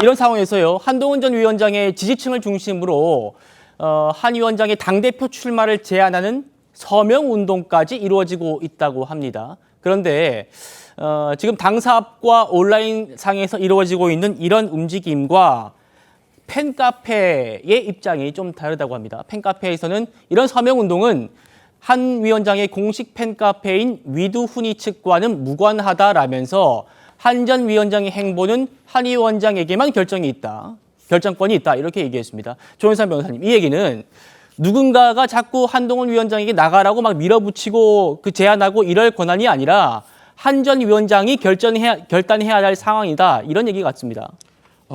이런 상황에서요. 한동훈 전 위원장의 지지층을 중심으로 한 위원장의 당대표 출마를 제안하는 서명운동까지 이루어지고 있다고 합니다. 그런데 지금 당사과 온라인상에서 이루어지고 있는 이런 움직임과 팬카페의 입장이 좀 다르다고 합니다. 팬카페에서는 이런 서명운동은 한 위원장의 공식 팬카페인 위두훈이 측과는 무관하다라면서 한 전 위원장의 행보는 한 위원장에게만 결정권이 있다 이렇게 얘기했습니다. 조현상 변호사님, 이 얘기는 누군가가 자꾸 한동훈 위원장에게 나가라고 막 밀어붙이고 제안하고 이럴 권한이 아니라 한 전 위원장이 결단해야 할 상황이다 이런 얘기 같습니다.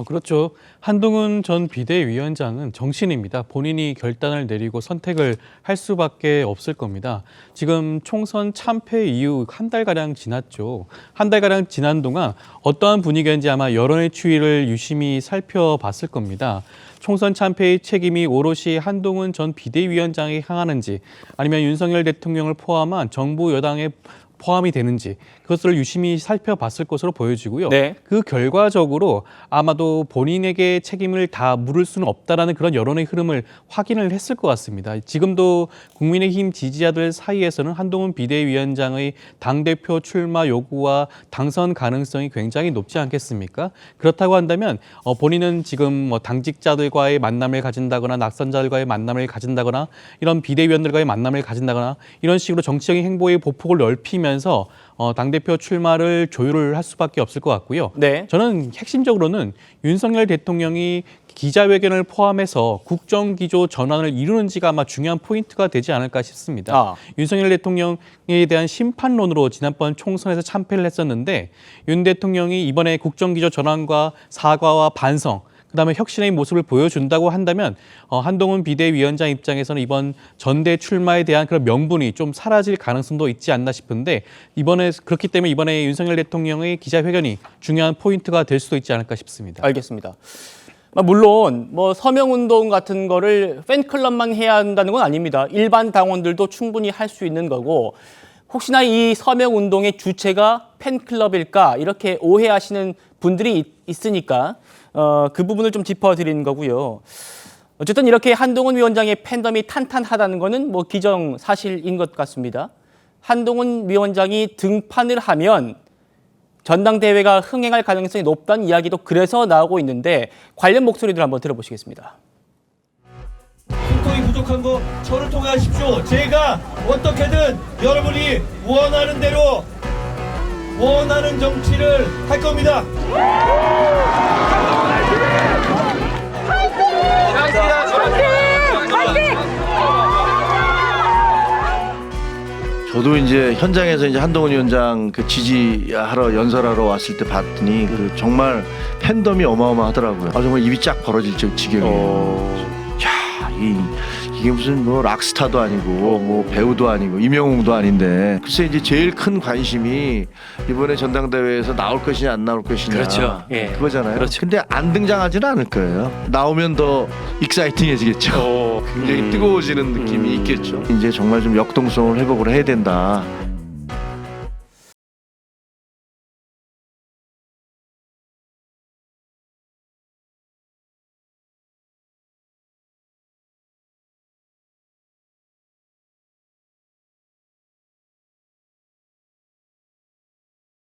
그렇죠. 한동훈 전 비대위원장은 정신입니다. 본인이 결단을 내리고 선택을 할 수밖에 없을 겁니다. 지금 총선 참패 이후 한 달가량 지났죠. 한 달가량 지난 동안 어떠한 분위기인지 아마 여론의 추이를 유심히 살펴봤을 겁니다. 총선 참패의 책임이 오롯이 한동훈 전 비대위원장에 향하는지 아니면 윤석열 대통령을 포함한 정부 여당에 포함이 되는지 그것을 유심히 살펴봤을 것으로 보여지고요. 네. 그 결과적으로 아마도 본인에게 책임을 다 물을 수는 없다라는 그런 여론의 흐름을 확인을 했을 것 같습니다. 지금도 국민의힘 지지자들 사이에서는 한동훈 비대위원장의 당대표 출마 요구와 당선 가능성이 굉장히 높지 않겠습니까? 그렇다고 한다면 본인은 지금 당직자들과의 만남을 가진다거나 낙선자들과의 만남을 가진다거나 이런 비대위원들과의 만남을 가진다거나 이런 식으로 정치적인 행보의 보폭을 넓히면서 당대표 출마를 조율을 할 수밖에 없을 것 같고요. 네. 저는 핵심적으로는 윤석열 대통령이 기자회견을 포함해서 국정기조 전환을 이루는지가 아마 중요한 포인트가 되지 않을까 싶습니다. 윤석열 대통령에 대한 심판론으로 지난번 총선에서 참패를 했었는데 윤 대통령이 이번에 국정기조 전환과 사과와 반성 그다음에 혁신의 모습을 보여준다고 한다면 한동훈 비대위원장 입장에서는 이번 전대 출마에 대한 그런 명분이 좀 사라질 가능성도 있지 않나 싶은데 그렇기 때문에 이번에 윤석열 대통령의 기자회견이 중요한 포인트가 될 수도 있지 않을까 싶습니다. 알겠습니다. 물론 서명운동 같은 거를 팬클럽만 해야 한다는 건 아닙니다. 일반 당원들도 충분히 할 수 있는 거고 혹시나 이 서명운동의 주체가 팬클럽일까 이렇게 오해하시는 분들이 있으니까 그 부분을 좀 짚어드리는 거고요. 어쨌든 이렇게 한동훈 위원장의 팬덤이 탄탄하다는 거는 기정사실인 것 같습니다. 한동훈 위원장이 등판을 하면 전당대회가 흥행할 가능성이 높다는 이야기도 그래서 나오고 있는데 관련 목소리들 한번 들어보시겠습니다. 숨통이 부족한 거 저를 통해 하십시오. 제가 어떻게든 여러분이 원하는 대로 원하는 정치를 할 겁니다. 저도 이제 현장에서 이제 한동훈 위원장 지지하러 연설하러 왔을 때 봤더니 정말 팬덤이 어마어마하더라고요. 정말 입이 쫙 벌어질 지경이에요. 야, 이게 무슨 락스타도 아니고 배우도 아니고 임영웅도 아닌데 글쎄 이제 제일 큰 관심이 이번에 전당대회에서 나올 것이냐 안 나올 것이냐 그렇죠. 예. 그거잖아요. 그렇죠. 근데 안 등장하지는 않을 거예요. 나오면 더 익사이팅해지겠죠. 굉장히 뜨거워지는 느낌이 있겠죠. 이제 정말 좀 역동성을 회복을 해야 된다.